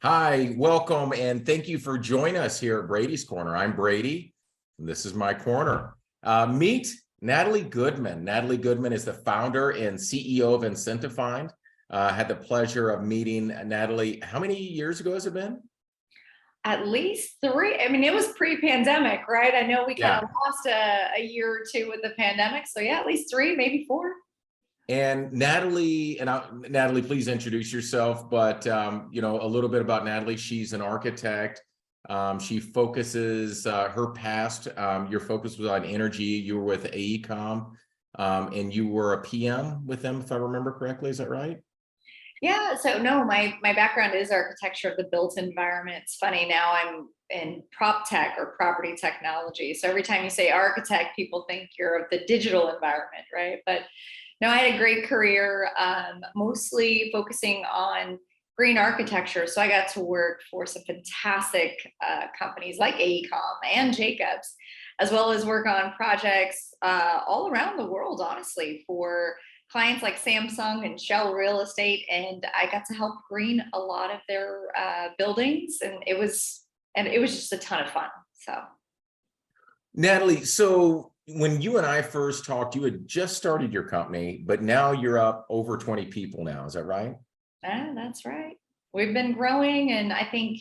Hi, welcome, and thank you for joining us here at Brady's Corner. I'm Brady, and this is my corner. Meet Natalie Goodman. Natalie Goodman is the founder and CEO of Incentifind. Had the pleasure of meeting Natalie. How many years ago has it been? At least three. I mean, it was pre-pandemic, right? I know we kind Yeah. of lost a year or two with the pandemic. So yeah, at least three, maybe four. And Natalie, please introduce yourself. But a little bit about Natalie. She's an architect. She focuses her past. Your focus was on energy. You were with AECOM, and you were a PM with them, if I remember correctly. Is that right? Yeah. So no, my background is architecture of the built environment. It's funny now I'm in prop tech or property technology. So every time you say architect, people think you're of the digital environment, right? But no, I had a great career, mostly focusing on green architecture. So I got to work for some fantastic companies like AECOM and Jacobs, as well as work on projects all around the world, honestly, for clients like Samsung and Shell Real Estate. And I got to help green a lot of their buildings, and it was just a ton of fun. So. Natalie, so when you and I first talked, you had just started your company, but now you're up over 20 people now. Is that right? Yeah, that's right. We've been growing, and I think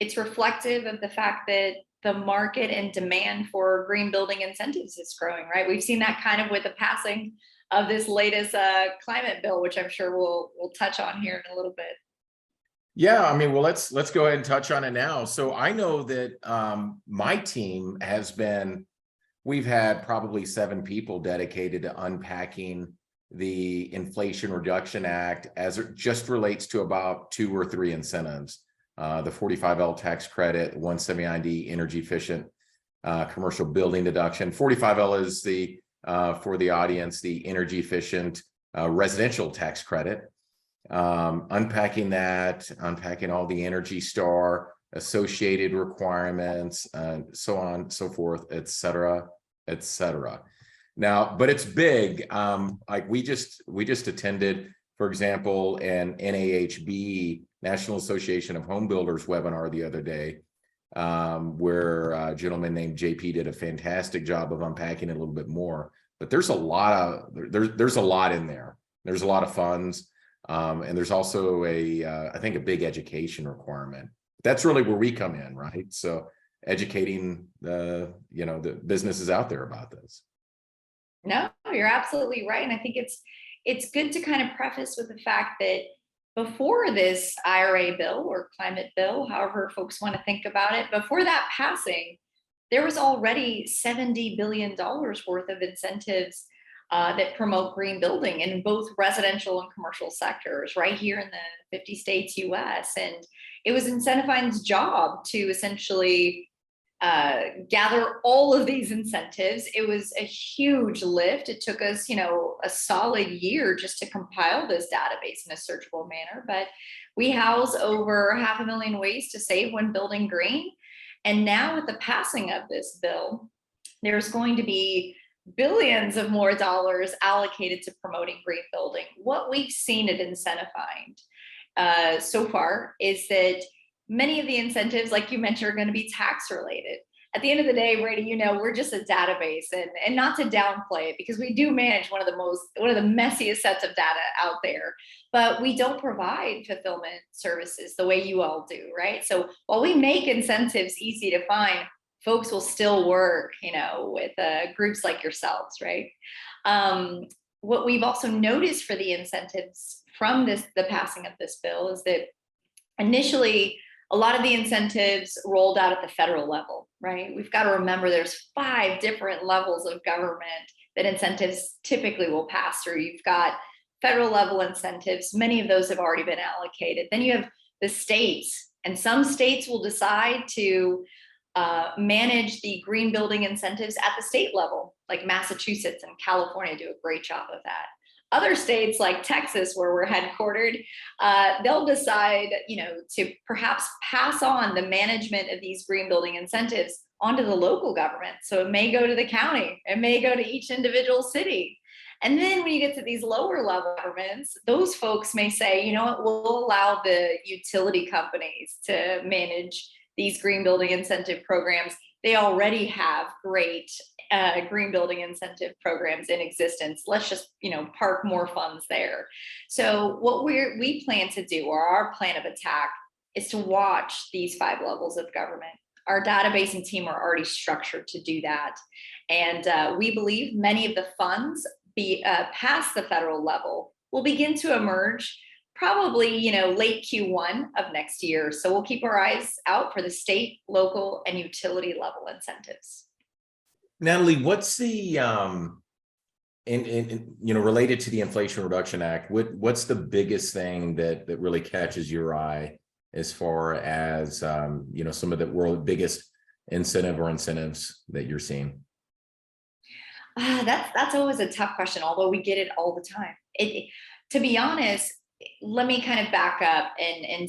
it's reflective of the fact that the market and demand for green building incentives is growing, right? We've seen that kind of with the passing of this latest climate bill, which I'm sure we'll touch on here in a little bit. Yeah, I mean, well, let's go ahead and touch on it now. So I know that my team we've had probably 7 people dedicated to unpacking the Inflation Reduction Act as it just relates to about 2 or 3 incentives. The 45L tax credit, 179D energy efficient commercial building deduction. 45L is for the audience, the energy efficient residential tax credit. Unpacking that, unpacking all the Energy Star associated requirements, so on, so forth, et cetera, et cetera. Now, but it's big. Like we just attended, for example, an NAHB, National Association of Home Builders webinar the other day, where a gentleman named JP did a fantastic job of unpacking it a little bit more. But there's a lot in there. There's a lot of funds. And there's also I think a big education requirement. That's really where we come in, right? So educating the businesses out there about this. No, you're absolutely right. And I think it's good to kind of preface with the fact that before this IRA bill or climate bill, however folks want to think about it, before that passing, there was already $70 billion worth of incentives that promote green building in both residential and commercial sectors right here in the 50 states US. And it was Incentifind's job to essentially gather all of these incentives. It was a huge lift. It took us, a solid year just to compile this database in a searchable manner. But we house over 500,000 ways to save when building green. And now with the passing of this bill, there's going to be billions of more dollars allocated to promoting green building. What we've seen at Incentifind so far is that many of the incentives, like you mentioned, are going to be tax related. At the end of the day, Brady, we're just a database, and not to downplay it, because we do manage one of the messiest sets of data out there, but we don't provide fulfillment services the way you all do, right? So while we make incentives easy to find, folks will still work, with groups like yourselves, right? What we've also noticed for the incentives from the passing of this bill is that initially, a lot of the incentives rolled out at the federal level, right? We've got to remember there's 5 different levels of government that incentives typically will pass through. You've got federal level incentives. Many of those have already been allocated. Then you have the states, and some states will decide to manage the green building incentives at the state level, like Massachusetts and California do a great job of that. Other states like Texas, where we're headquartered, they'll decide, to perhaps pass on the management of these green building incentives onto the local government. So it may go to the county, it may go to each individual city. And then when you get to these lower level governments, those folks may say, you know what, we'll allow the utility companies to manage these green building incentive programs. They already have great green building incentive programs in existence. Let's just, park more funds there. So what we plan to do, or our plan of attack, is to watch these 5 levels of government. Our database and team are already structured to do that. And we believe many of the funds past the federal level will begin to emerge probably, late Q1 of next year. So we'll keep our eyes out for the state, local, and utility level incentives. Natalie, what's the related to the Inflation Reduction Act, what's the biggest thing that really catches your eye as far as some of the world's biggest incentives that you're seeing? That's always a tough question, although we get it all the time. To be honest, let me kind of back up and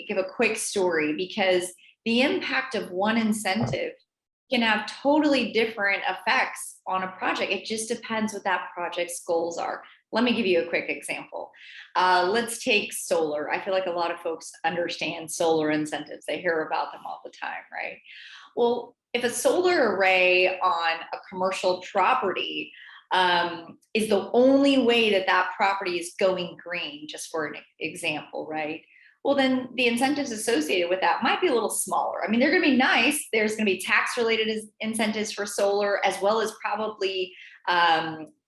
give a quick story, because the impact of one incentive can have totally different effects on a project. It just depends what that project's goals are. Let me give you a quick example. Let's take solar. I feel like a lot of folks understand solar incentives. They hear about them all the time, right? Well, if a solar array on a commercial property is the only way that property is going green, just for an example, right? Well, then the incentives associated with that might be a little smaller. I mean, they're going to be nice. There's going to be tax-related incentives for solar, as well as probably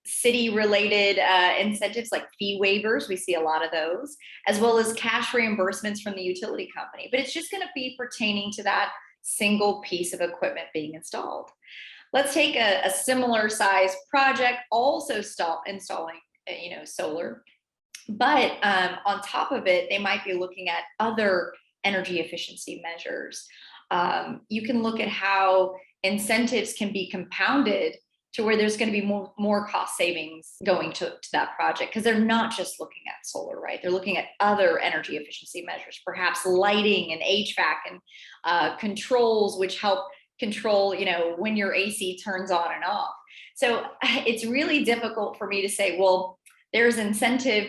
city-related incentives like fee waivers. We see a lot of those, as well as cash reimbursements from the utility company. But it's just going to be pertaining to that single piece of equipment being installed. Let's take a similar size project, also installing solar. But on top of it, they might be looking at other energy efficiency measures. You can look at how incentives can be compounded to where there's going to be more cost savings going to that project, because they're not just looking at solar, right? They're looking at other energy efficiency measures, perhaps lighting and HVAC and controls, which help control, when your AC turns on and off. So it's really difficult for me to say, well, there's incentive,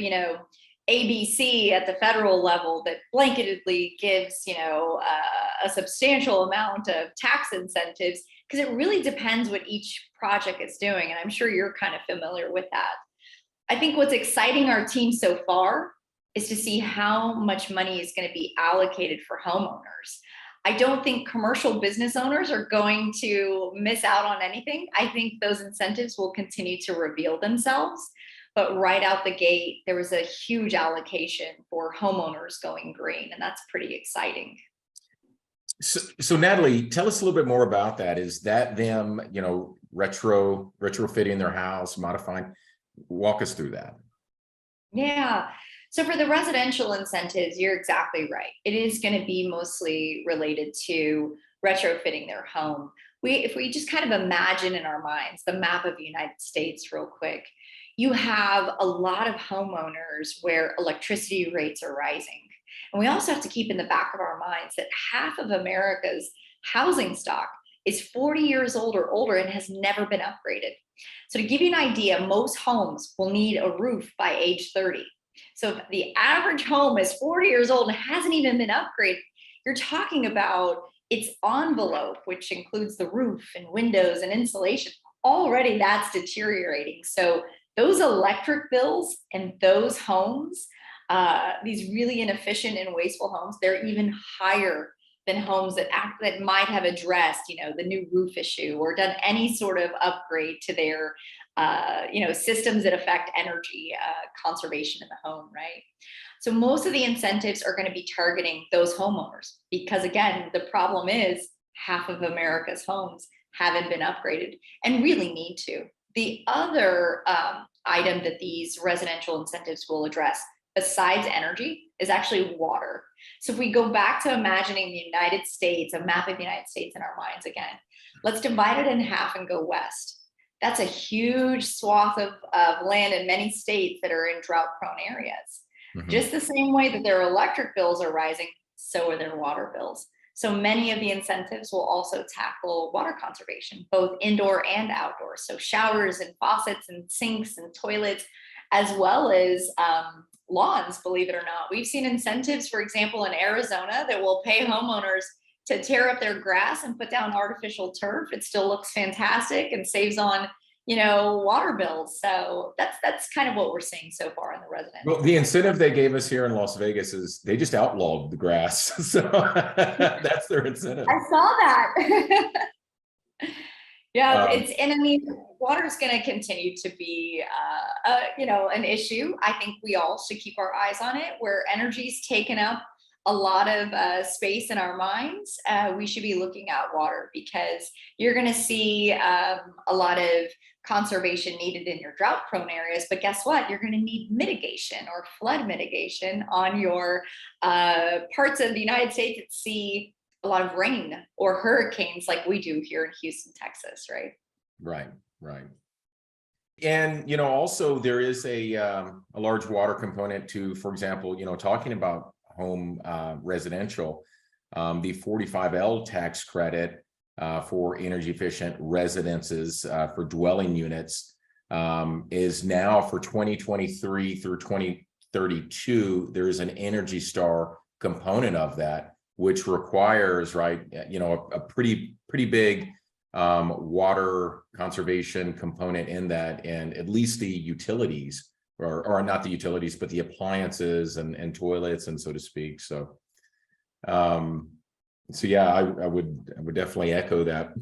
ABC at the federal level that blanketedly gives, a substantial amount of tax incentives, because it really depends what each project is doing. And I'm sure you're kind of familiar with that. I think what's exciting our team so far is to see how much money is going to be allocated for homeowners. I don't think commercial business owners are going to miss out on anything. I think those incentives will continue to reveal themselves. But right out the gate, there was a huge allocation for homeowners going green, and that's pretty exciting. So Natalie, tell us a little bit more about that. Is that them, retrofitting their house, modifying? Walk us through that. Yeah. So for the residential incentives, you're exactly right. It is going to be mostly related to retrofitting their home. If we just kind of imagine in our minds the map of the United States real quick, you have a lot of homeowners where electricity rates are rising. And we also have to keep in the back of our minds that half of America's housing stock is 40 years old or older and has never been upgraded. So to give you an idea, most homes will need a roof by age 30. So if the average home is 40 years old and hasn't even been upgraded, you're talking about its envelope, which includes the roof and windows and insulation. Already that's deteriorating. So those electric bills and those homes, these really inefficient and wasteful homes, they're even higher than homes that might have addressed, the new roof issue or done any sort of upgrade to their, systems that affect energy conservation in the home, right? So most of the incentives are going to be targeting those homeowners because, again, the problem is half of America's homes haven't been upgraded and really need to. The other item that these residential incentives will address, besides energy, is actually water. So if we go back to imagining the United States, a map of the United States in our minds again, let's divide it in half and go west. That's a huge swath of land in many states that are in drought-prone areas. Mm-hmm. Just the same way that their electric bills are rising, so are their water bills. So many of the incentives will also tackle water conservation, both indoor and outdoor. So showers and faucets and sinks and toilets, as well as lawns, believe it or not. We've seen incentives, for example, in Arizona that will pay homeowners to tear up their grass and put down artificial turf. It still looks fantastic and saves on, water bills. So that's kind of what we're seeing so far in the residential. Well, the incentive they gave us here in Las Vegas is they just outlawed the grass. So that's their incentive. I saw that. Yeah, and I mean, water is going to continue to be, an issue. I think we all should keep our eyes on it. Where energy's taken up a lot of space in our minds, we should be looking at water, because you're going to see a lot of conservation needed in your drought prone areas. But guess what? You're going to need mitigation or flood mitigation on your parts of the United States that see a lot of rain or hurricanes like we do here in Houston, Texas, right? Right. And, also there is a large water component to, for example, talking about home residential, the 45L tax credit for energy efficient residences for dwelling units is now for 2023 through 2032. There is an Energy Star component of that, which requires, a pretty big water conservation component in that, and at least the utilities, or not the utilities, but the appliances and toilets, and so to speak. So, yeah, I would definitely echo that.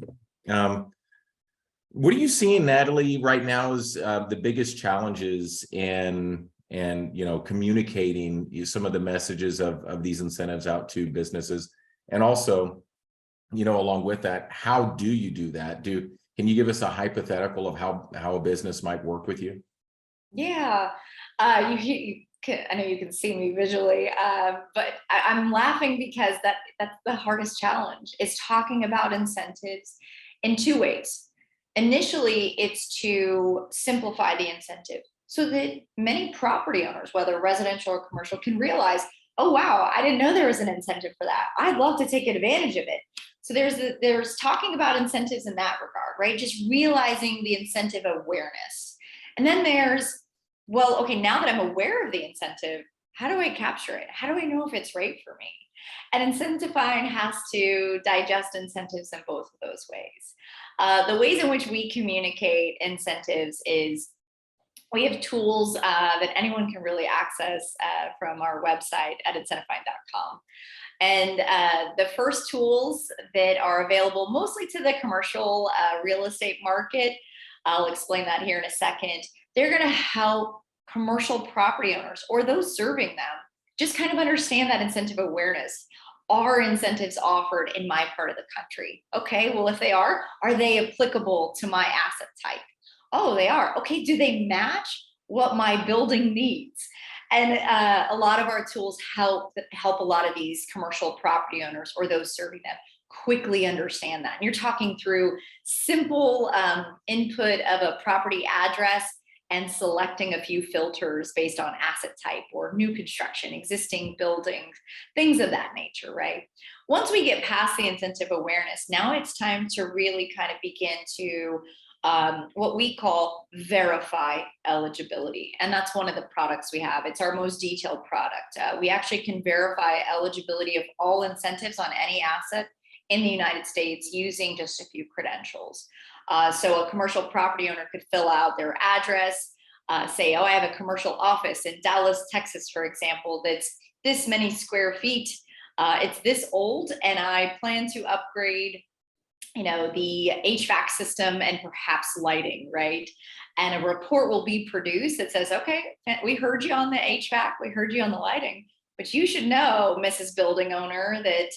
What are you seeing, Natalie, right now is the biggest challenges in communicating some of the messages of these incentives out to businesses? And also, along with that, how do you do that? Can you give us a hypothetical of how a business might work with you? Yeah, I know you can see me visually, but I'm laughing because that's the hardest challenge, is talking about incentives in two ways. Initially, it's to simplify the incentive so that many property owners, whether residential or commercial, can realize, oh, wow, I didn't know there was an incentive for that. I'd love to take advantage of it. So there's talking about incentives in that regard, right? Just realizing the incentive awareness. And then there's, well, okay, now that I'm aware of the incentive, how do I capture it? How do I know if it's right for me? And incentifying has to digest incentives in both of those ways. The ways in which we communicate incentives is we have tools that anyone can really access from our website at incentifying.com. And the first tools that are available mostly to the commercial real estate market, I'll explain that here in a second. They're going to help commercial property owners or those serving them just kind of understand that incentive awareness. Are incentives offered in my part of the country? Okay, well, if they are they applicable to my asset type? Oh, they are. Okay, do they match what my building needs? And a lot of our tools help a lot of these commercial property owners or those serving them quickly understand that. And you're talking through simple input of a property address and selecting a few filters based on asset type or new construction, existing buildings, things of that nature, right? Once we get past the incentive awareness, now it's time to really kind of begin to what we call verify eligibility. And that's one of the products we have. It's our most detailed product. We actually can verify eligibility of all incentives on any asset in the United States using just a few credentials. So a commercial property owner could fill out their address, say, oh, I have a commercial office in Dallas, Texas, for example, that's this many square feet. It's this old, and I plan to upgrade the HVAC system and perhaps lighting, right? And a report will be produced that says, okay, we heard you on the HVAC, we heard you on the lighting, but you should know, Mrs. Building Owner, that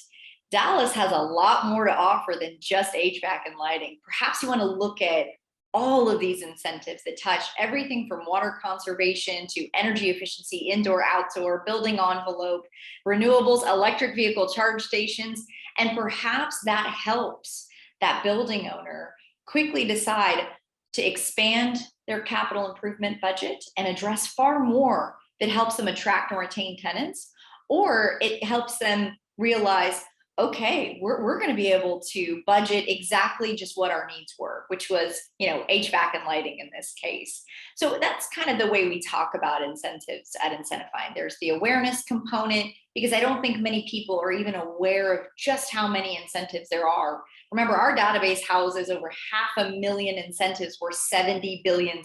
Dallas has a lot more to offer than just HVAC and lighting. Perhaps you want to look at all of these incentives that touch everything from water conservation to energy efficiency, indoor, outdoor, building envelope, renewables, electric vehicle charge stations, and perhaps that helps that building owner quickly decide to expand their capital improvement budget and address far more that helps them attract and retain tenants, or it helps them realize, okay, we're going to be able to budget exactly just what our needs were, which was, HVAC and lighting in this case. So that's kind of the way we talk about incentives at Incentifine. There's the awareness component, because I don't think many people are even aware of just how many incentives there are. Remember, our database houses over 500,000 incentives worth $70 billion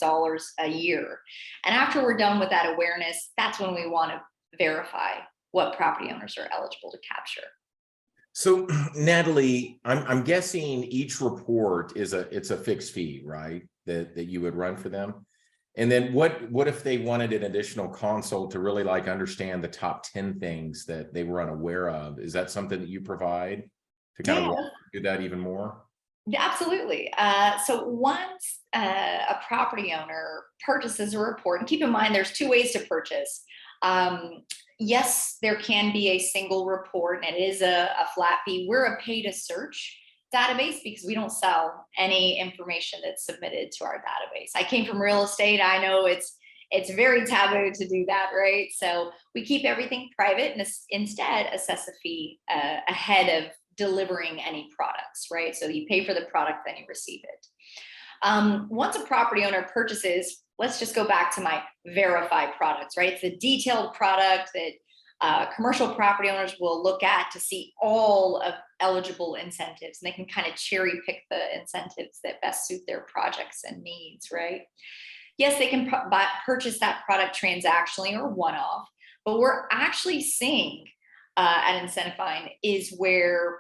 a year. And after we're done with that awareness, that's when we want to verify what property owners are eligible to capture. So Natalie, I'm guessing each report it's a fixed fee, right? That you would run for them. And then what if they wanted an additional consult to really like understand the top 10 things that they were unaware of? Is that something that you provide to kind of do that even more? Absolutely. So once a property owner purchases a report, and keep in mind there's two ways to purchase. Yes, there can be a single report, and it is a flat fee. We're a pay to search database because we don't sell any information that's submitted to our database. I came from real estate. I know it's very taboo to do that, right? So we keep everything private and instead assess a fee ahead of delivering any products, right? So you pay for the product, then you receive it. Once a property owner purchases, let's just go back to my verified products, right? It's a detailed product that commercial property owners will look at to see all of eligible incentives, and they can kind of cherry pick the incentives that best suit their projects and needs, right? Yes, they can purchase that product transactionally or one-off, but we're actually seeing at Incentifine is where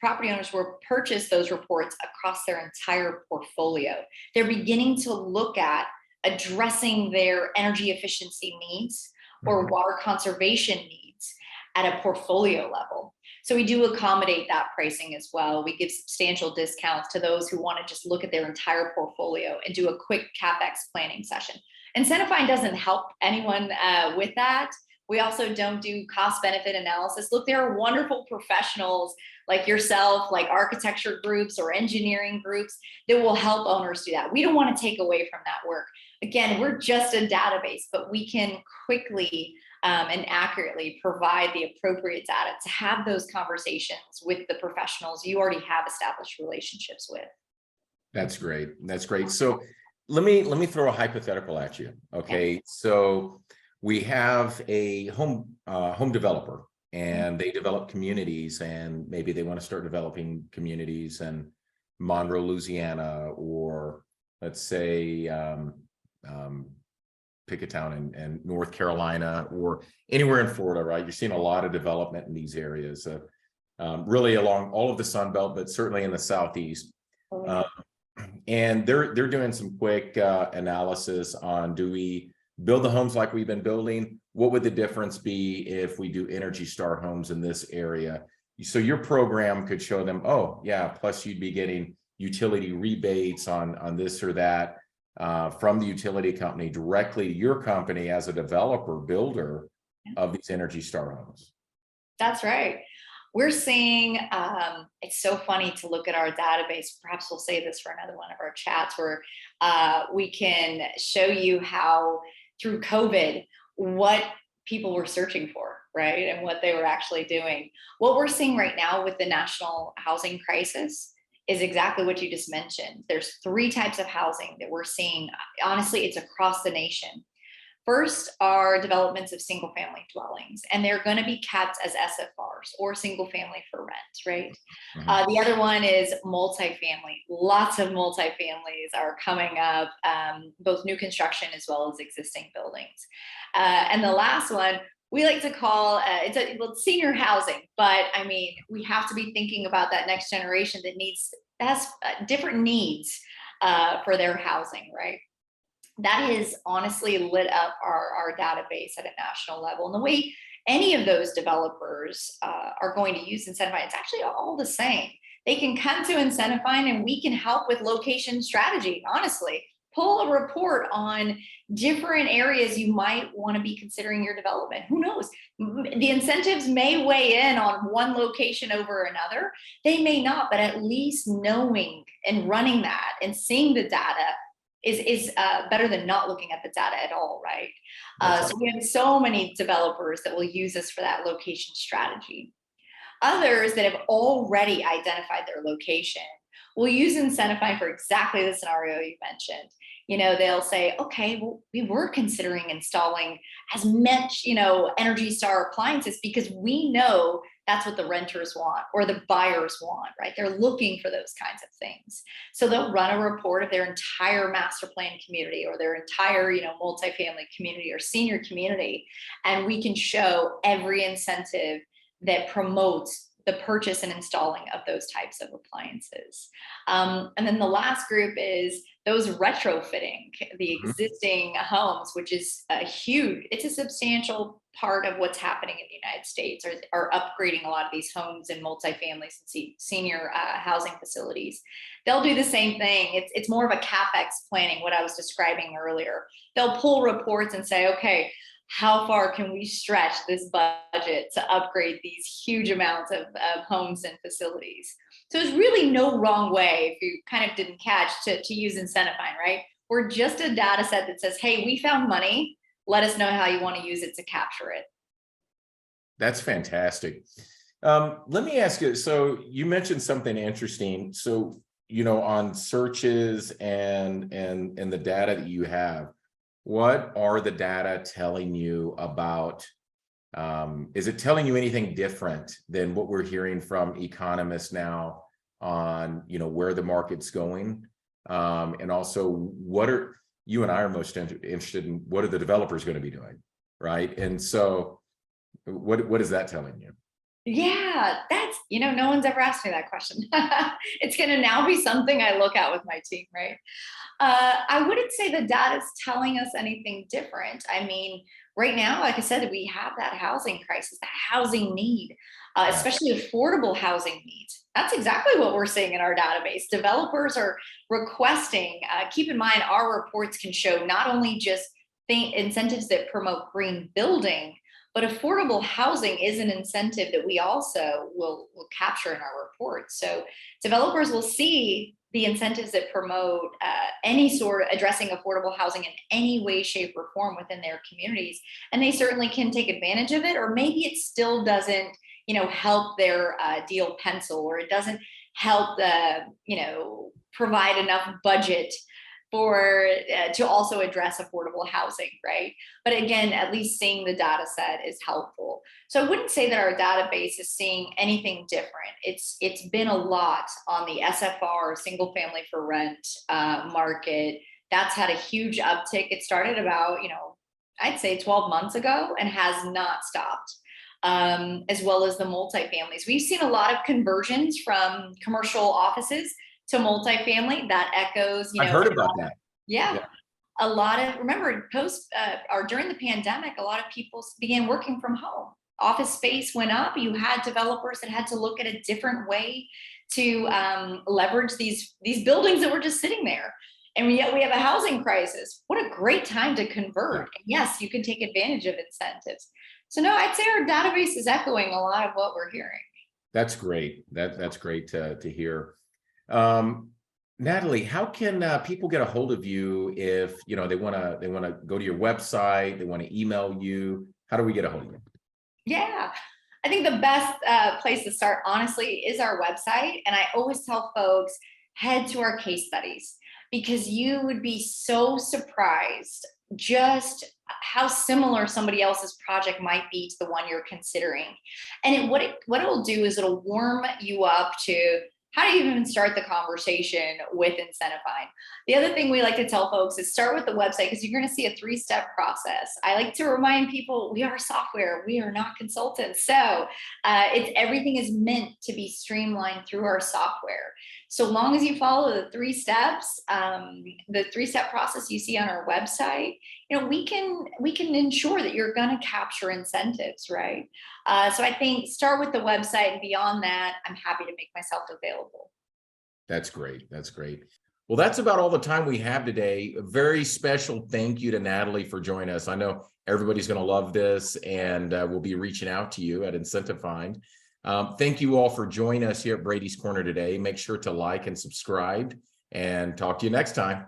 property owners will purchase those reports across their entire portfolio. They're beginning to look at addressing their energy efficiency needs or water conservation needs at a portfolio level. So we do accommodate that pricing as well. We give substantial discounts to those who want to just look at their entire portfolio and do a quick CapEx planning session. Incentifine doesn't help anyone with that. We also don't do cost benefit analysis. Look, there are wonderful professionals like yourself, like architecture groups or engineering groups that will help owners do that. We don't want to take away from that work. Again, we're just a database, but we can quickly and accurately provide the appropriate data to have those conversations with the professionals you already have established relationships with. That's great. That's great. So let me throw a hypothetical at you. Okay. So we have a home developer, and they develop communities, and maybe they want to start developing communities in Monroe, Louisiana, or let's say pick a town in North Carolina or anywhere in Florida, right? You're seeing a lot of development in these areas, really along all of the Sun Belt, but certainly in the Southeast. And they're doing some quick analysis on, do we build the homes like we've been building? What would the difference be if we do Energy Star homes in this area? So your program could show them, oh yeah, plus you'd be getting utility rebates on this or that from the utility company directly to your company as a developer builder of these Energy Star homes. That's right. We're seeing, it's so funny to look at our database. Perhaps we'll say this for another one of our chats where we can show you how through COVID, what people were searching for, right? And what they were actually doing. What we're seeing right now with the national housing crisis is exactly what you just mentioned. There's three types of housing that we're seeing. Honestly, it's across the nation. First are developments of single family dwellings, and they're going to be kept as SFRs or single family for rent, right? The other one is multifamily. Lots of multifamilies are coming up, both new construction as well as existing buildings. And the last one, we like to call it's senior housing, but I mean, we have to be thinking about that next generation that has different needs for their housing, right? That has honestly lit up our database at a national level. And the way any of those developers are going to use Incentifine, it's actually all the same. They can come to Incentifine and we can help with location strategy, honestly. Pull a report on different areas you might want to be considering your development. Who knows? The incentives may weigh in on one location over another. They may not, but at least knowing and running that and seeing the data is better than not looking at the data at all, right? So we have so many developers that will use us for that location strategy. Others that have already identified their location will use Incentify for exactly the scenario you mentioned. They'll say, okay, well, we were considering installing as much, Energy Star appliances because we know that's what the renters want or the buyers want, right? They're looking for those kinds of things. So they'll run a report of their entire master plan community or their entire, multifamily community or senior community. And we can show every incentive that promotes the purchase and installing of those types of appliances. And then the last group is those retrofitting the existing homes, which is it's a substantial part of what's happening in the United States, are upgrading a lot of these homes and multifamilies and senior housing facilities. They'll do the same thing. It's more of a CapEx planning, what I was describing earlier. They'll pull reports and say, okay, how far can we stretch this budget to upgrade these huge amounts of homes and facilities? So there's really no wrong way, if you kind of didn't catch, to use Incentify, right? We're just a data set that says, hey, we found money. Let us know how you want to use it to capture it. That's fantastic. Let me ask you, so you mentioned something interesting. So, on searches and the data that you have, what are the data telling you about? Is it telling you anything different than what we're hearing from economists now on, where the market's going? And also, you and I are most interested in what are the developers going to be doing, right? And so what is that telling you? Yeah, that's, no one's ever asked me that question. It's going to now be something I look at with my team, right? I wouldn't say the data is telling us anything different. I mean, right now, like I said, we have that housing crisis, that housing need, especially affordable housing needs. That's exactly what we're seeing in our database. Developers are requesting, keep in mind, our reports can show not only just incentives that promote green building, but affordable housing is an incentive that we also will capture in our reports. So developers will see the incentives that promote any sort of addressing affordable housing in any way, shape, or form within their communities. And they certainly can take advantage of it, or maybe it still doesn't, help their deal pencil, or it doesn't help provide enough budget for to also address affordable housing, right? But again, at least seeing the data set is helpful. So I wouldn't say that our database is seeing anything different. It's been a lot on the SFR, single family for rent market. That's had a huge uptick. It started about, I'd say 12 months ago and has not stopped. As well as the multifamilies. We've seen a lot of conversions from commercial offices to multifamily. That echoes, I've heard about that. Yeah. A lot of, remember, or during the pandemic, a lot of people began working from home. Office space went up. You had developers that had to look at a different way to leverage these buildings that were just sitting there. And yet we have a housing crisis. What a great time to convert. And yes, you can take advantage of incentives. So no, I'd say our database is echoing a lot of what we're hearing. That's great. That's great to hear. Natalie, how can people get a hold of you if they want to go to your website, they want to email you? How do we get a hold of you? Yeah, I think the best place to start, honestly, is our website. And I always tell folks, head to our case studies, because you would be so surprised just how similar somebody else's project might be to the one you're considering. And what it'll do is it'll warm you up to how do you even start the conversation with Incentify? The other thing we like to tell folks is start with the website, because you're going to see a 3-step process. I like to remind people we are software, we are not consultants. So everything is meant to be streamlined through our software. So long as you follow the 3 steps, the 3-step process you see on our website, we can ensure that you're going to capture incentives, right? So I think start with the website, and beyond that, I'm happy to make myself available. That's great. That's great. Well, that's about all the time we have today. A very special thank you to Natalie for joining us. I know everybody's going to love this, and we'll be reaching out to you at Incentify. Thank you all for joining us here at Brady's Corner today. Make sure to like and subscribe, and talk to you next time.